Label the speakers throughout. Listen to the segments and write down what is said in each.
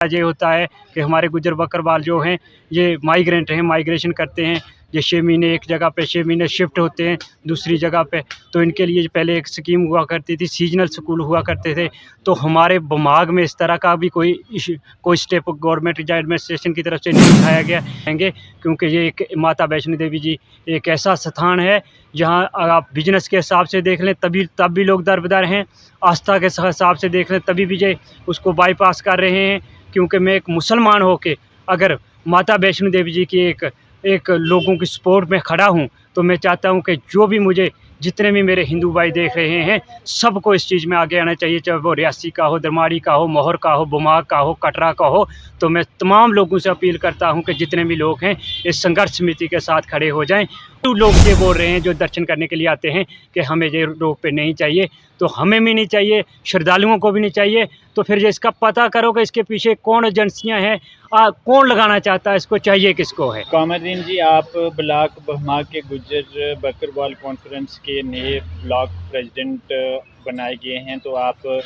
Speaker 1: ये होता है कि हमारे गुज्जर बकरवाल जो हैं ये माइग्रेंट हैं, माइग्रेशन करते हैं। ये 6 महीने एक जगह पे 6 महीने शिफ्ट होते हैं दूसरी जगह पे। तो इनके लिए पहले एक स्कीम हुआ करती थी, सीजनल स्कूल हुआ करते थे। तो हमारे दिमाग में इस तरह का भी कोई स्टेप गवर्नमेंट या एडमिनिस्ट्रेशन की तरफ से नहीं उठाया गया है, क्योंकि ये एक माता वैष्णो देवी जी एक ऐसा स्थान है जहाँ आप बिजनेस के हिसाब से देख लें तब भी लोग दरबदर हैं, आस्था के हिसाब से देख लें तभी भी जो उसको बाईपास कर रहे हैं। क्योंकि मैं एक मुसलमान होके अगर माता वैष्णो देवी जी की एक लोगों की सपोर्ट में खड़ा हूँ, तो मैं चाहता हूँ कि जो भी मुझे जितने भी मेरे हिंदू भाई देख रहे हैं सबको इस चीज़ में आगे आना चाहिए, चाहे वो रियासी का हो, दरमाड़ी का हो, मोहर का हो, बुमाग का हो, कटरा का हो। तो मैं तमाम लोगों से अपील करता हूं कि जितने भी लोग हैं इस संघर्ष समिति के साथ खड़े हो जाएं। तो लोग ये बोल रहे हैं जो दर्शन करने के लिए आते हैं कि हमें ये रोप पे नहीं चाहिए, तो हमें भी नहीं चाहिए, श्रद्धालुओं को भी नहीं चाहिए। तो फिर इसका पता करो कि इसके पीछे कौन एजेंसियां हैं, कौन लगाना चाहता है, इसको चाहिए किसको है।
Speaker 2: कामरुद्दीन जी, आप ब्लॉक बहमा के गुज्जर बकरवाल कॉन्फ्रेंस के नए ब्लॉक प्रेसिडेंट बनाए गए हैं, तो आप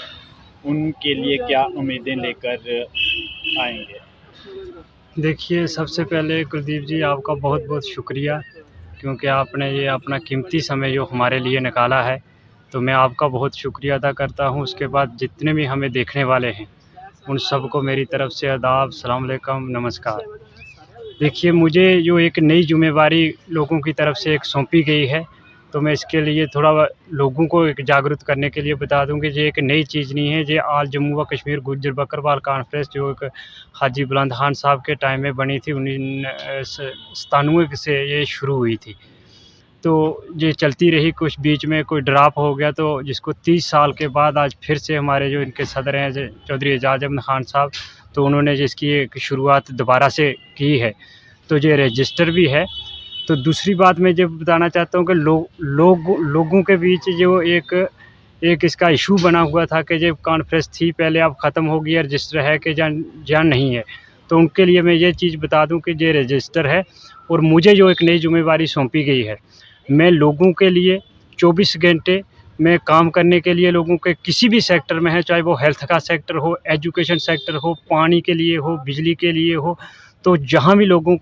Speaker 2: उनके लिए क्या उम्मीदें लेकर आएंगे?
Speaker 1: देखिए, सबसे पहले कुलदीप जी आपका बहुत बहुत शुक्रिया, क्योंकि आपने ये अपना कीमती समय जो हमारे लिए निकाला है, तो मैं आपका बहुत शुक्रिया अदा करता हूँ। उसके बाद जितने भी हमें देखने वाले हैं उन सबको मेरी तरफ़ से आदाब, अस्सलाम वालेकुम, नमस्कार। देखिए, मुझे जो एक नई ज़िम्मेवारी लोगों की तरफ से एक सौंपी गई है, तो मैं इसके लिए थोड़ा लोगों को एक जागरूक करने के लिए बता दूं कि ये एक नई चीज़ नहीं है। ये आल जम्मू व कश्मीर गुज्जर बकरवाल कॉन्फ्रेंस जो एक हाजी बुलंद खान साहब के टाइम में बनी थी, 1997 से ये शुरू हुई थी। तो ये चलती रही, कुछ बीच में कोई ड्रॉप हो गया, तो जिसको 30 साल के बाद आज फिर से हमारे जो इनके सदर हैं चौधरी एजाज अहमद खान साहब, तो उन्होंने जिसकी एक शुरुआत दोबारा से की है, तो ये रजिस्टर भी है। तो दूसरी बात मैं ये बताना चाहता हूँ कि लोगों के बीच जो एक इसका इशू बना हुआ था कि जो कॉन्फ्रेंस थी पहले अब ख़त्म हो गई है, रजिस्टर है कि या नहीं है। तो उनके लिए मैं ये चीज़ बता दूं कि ये रजिस्टर है और मुझे जो एक नई ज़िम्मेवारी सौंपी गई है, मैं लोगों के लिए 24 घंटे मैं काम करने के लिए, लोगों के किसी भी सेक्टर में है, चाहे वो हेल्थ का सेक्टर हो, एजुकेशन सेक्टर हो, पानी के लिए हो, बिजली के लिए हो, तो जहाँ भी लोगों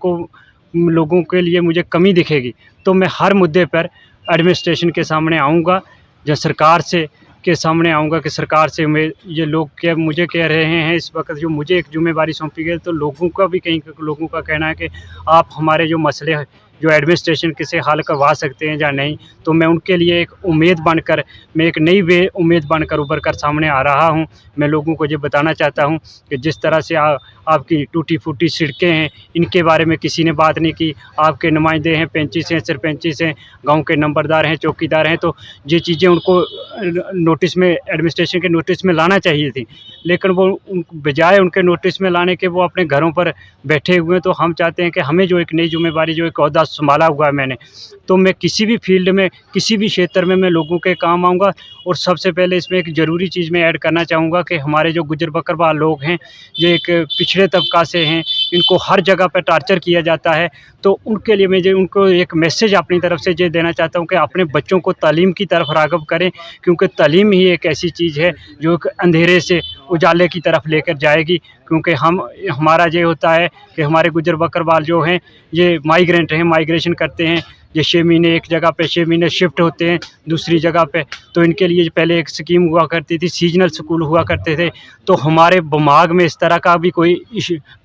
Speaker 1: के लिए मुझे कमी दिखेगी तो मैं हर मुद्दे पर एडमिनिस्ट्रेशन के सामने आऊँगा, या सरकार के सामने आऊँगा कि सरकार से ये लोग मुझे कह रहे हैं इस वक्त जो मुझे एक ज़िम्मेवारी सौंपी गई, तो लोगों का भी कहीं लोगों का कहना है कि आप हमारे जो मसले जो एडमिनिस्ट्रेशन से हल करवा सकते हैं या नहीं। तो मैं उनके लिए एक उम्मीद बनकर, मैं एक नई उम्मीद बनकर उभर कर सामने आ रहा हूं। मैं लोगों को ये बताना चाहता हूं कि जिस तरह से आपकी टूटी फूटी सड़कें हैं, इनके बारे में किसी ने बात नहीं की। आपके नुमाइंदे हैं, पेंचिस हैं, सरपंचिस हैं, गाँव के नंबरदार हैं, चौकीदार हैं, तो ये चीज़ें उनको नोटिस में, एडमिनिस्ट्रेशन के नोटिस में लाना चाहिए थी, लेकिन वो बजाय उनके नोटिस में लाने के वो अपने घरों पर बैठे हुए हैं। तो हम चाहते हैं कि हमें जो एक नई ज़िम्मेवारी, जो एक ओहदा संभाला हुआ है मैंने, तो मैं किसी भी फील्ड में, किसी भी क्षेत्र में मैं लोगों के काम आऊँगा। और सबसे पहले इसमें एक ज़रूरी चीज़ मैं ऐड करना चाहूँगा कि हमारे जो गुज्जर बकरवाल लोग हैं, ये एक पिछड़े तबका से हैं, इनको हर जगह पर टार्चर किया जाता है। तो उनके लिए मैं उनको एक मैसेज अपनी तरफ से ये देना चाहता हूँ कि अपने बच्चों को तालीम की तरफ राग़िब करें, क्योंकि तालीम ही एक ऐसी चीज़ है जो एक अंधेरे से उजाले की तरफ लेकर जाएगी। क्योंकि हमारा ये होता है कि हमारे गुज्जर बकरवाल जो हैं ये माइग्रेंट हैं, माइग्रेशन करते हैं। ये 6 महीने एक जगह पे 6 महीने शिफ्ट होते हैं दूसरी जगह पे। तो इनके लिए पहले एक स्कीम हुआ करती थी, सीजनल स्कूल हुआ करते थे। तो हमारे दिमाग में इस तरह का भी कोई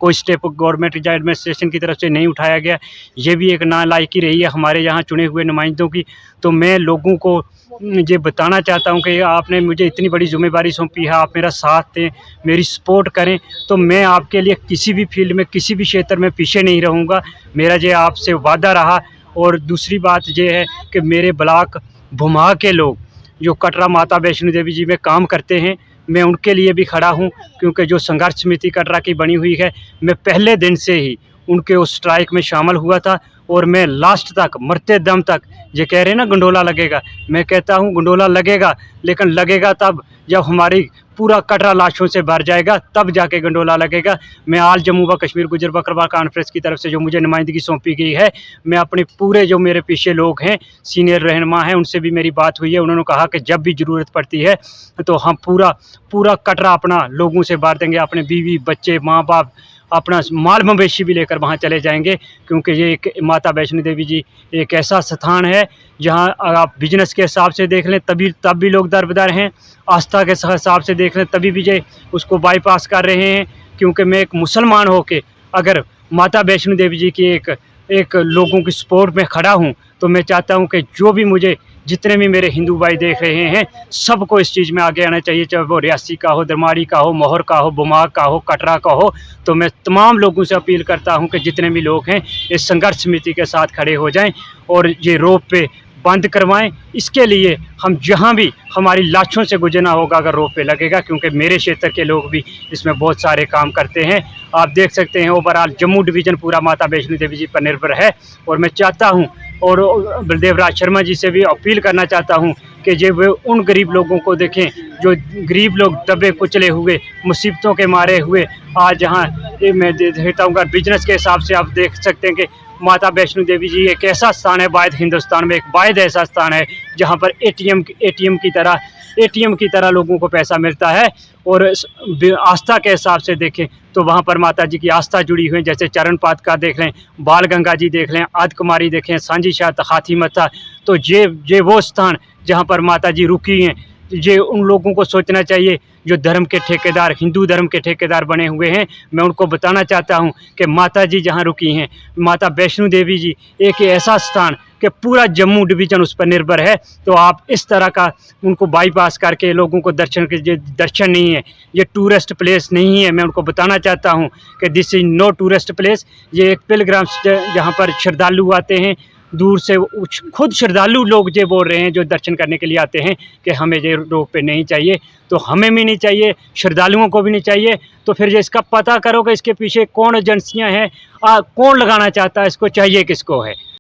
Speaker 1: स्टेप गवर्नमेंट या एडमिनिस्ट्रेशन की तरफ से नहीं उठाया गया। ये भी एक नालायकी रही है हमारे यहाँ चुने हुए नुमाइंदों की। तो मैं लोगों को ये बताना चाहता हूँ कि आपने मुझे इतनी बड़ी ज़िम्मेवारी सौंपी है, आप मेरा साथ दें, मेरी सपोर्ट करें, तो मैं आपके लिए किसी भी फील्ड में, किसी भी क्षेत्र में पीछे नहीं रहूँगा। मेरा ये आपसे वादा रहा। और दूसरी बात ये है कि मेरे ब्लॉक भुमा के लोग जो कटरा माता वैष्णो देवी जी में काम करते हैं, मैं उनके लिए भी खड़ा हूँ, क्योंकि जो संघर्ष समिति कटरा की बनी हुई है, मैं पहले दिन से ही उनके उस स्ट्राइक में शामिल हुआ था। और मैं लास्ट तक मरते दम तक, ये कह रहे हैं ना गंडोला लगेगा, मैं कहता हूँ गंडोला लगेगा, लेकिन लगेगा तब जब हमारी पूरा कटरा लाशों से भर जाएगा, तब जाके गंडोला लगेगा। मैं आल जम्मू व कश्मीर गुजर बकरवाल कॉन्फ्रेंस की तरफ से जो मुझे नुमाइंदगी सौंपी गई है, मैं अपने पूरे जो मेरे पीछे लोग हैं, सीनियर रहनुमा हैं, उनसे भी मेरी बात हुई है। उन्होंने कहा कि जब भी ज़रूरत पड़ती है तो हम पूरा कटरा अपना लोगों से भर देंगे, अपने बीवी बच्चे माँ बाप अपना माल मवेशी भी लेकर वहाँ चले जाएंगे, क्योंकि ये एक माता वैष्णो देवी जी एक ऐसा स्थान है जहाँ आप बिजनेस के हिसाब से देख लें तब भी लोग दरबदर हैं, आस्था के हिसाब से देख लें तभी भी जे उसको बाईपास कर रहे हैं। क्योंकि मैं एक मुसलमान होके अगर माता वैष्णो देवी जी की एक लोगों की सपोर्ट में खड़ा हूँ, तो मैं चाहता हूँ कि जो भी मुझे जितने भी मेरे हिंदू भाई देख रहे हैं, सबको इस चीज़ में आगे आना चाहिए, चाहे वो रियासी का हो, दरमाड़ी का हो, मोहर का हो, बुमाग का हो, कटरा का हो। तो मैं तमाम लोगों से अपील करता हूं कि जितने भी लोग हैं इस संघर्ष समिति के साथ खड़े हो जाएं और ये रोप पे बंद करवाएं। इसके लिए हम जहां भी हमारी लाशों से गुजरना होगा अगर रोप पे लगेगा, क्योंकि मेरे क्षेत्र के लोग भी इसमें बहुत सारे काम करते हैं। आप देख सकते हैं ओवरऑल जम्मू डिवीज़न पूरा माता वैष्णो देवी जी पर निर्भर है। और मैं चाहता हूं और बलदेव राज शर्मा जी से भी अपील करना चाहता हूं कि जब वे उन गरीब लोगों को देखें जो गरीब लोग दबे कुचले हुए मुसीबतों के मारे हुए आज जहाँ मैं देखता हूँ बिजनेस के हिसाब से आप देख सकते हैं कि माता वैष्णो देवी जी एक ऐसा स्थान है, वाहिद हिंदुस्तान में एक वाहिद ऐसा स्थान है जहाँ पर एटीएम की तरह लोगों को पैसा मिलता है। और आस्था के हिसाब से देखें तो वहाँ पर माता जी की आस्था जुड़ी हुई है, जैसे चरण पादुका देख लें, बाल गंगा जी देख लें, आद कुमारी देखें, सांझी शाह हाथी मत्था। तो ये वो स्थान जहाँ पर माता जी रुकी हैं। ये उन लोगों को सोचना चाहिए जो धर्म के ठेकेदार, हिंदू धर्म के ठेकेदार बने हुए हैं। मैं उनको बताना चाहता हूं कि माता जी जहां रुकी हैं, माता वैष्णो देवी जी एक ऐसा स्थान कि पूरा जम्मू डिवीज़न उस पर निर्भर है। तो आप इस तरह का उनको बाईपास करके लोगों को दर्शन नहीं है, ये टूरिस्ट प्लेस नहीं है। मैं उनको बताना चाहता हूं कि this is no tourist place, ये एक पिलग्रिम्स जहाँ पर श्रद्धालु आते हैं दूर से। खुद श्रद्धालु लोग ये बोल रहे हैं जो दर्शन करने के लिए आते हैं कि हमें ये रोप पे नहीं चाहिए। तो हमें भी नहीं चाहिए, श्रद्धालुओं को भी नहीं चाहिए। तो फिर ये इसका पता करो कि इसके पीछे कौन एजेंसियां हैं, कौन लगाना चाहता है, इसको चाहिए किसको है।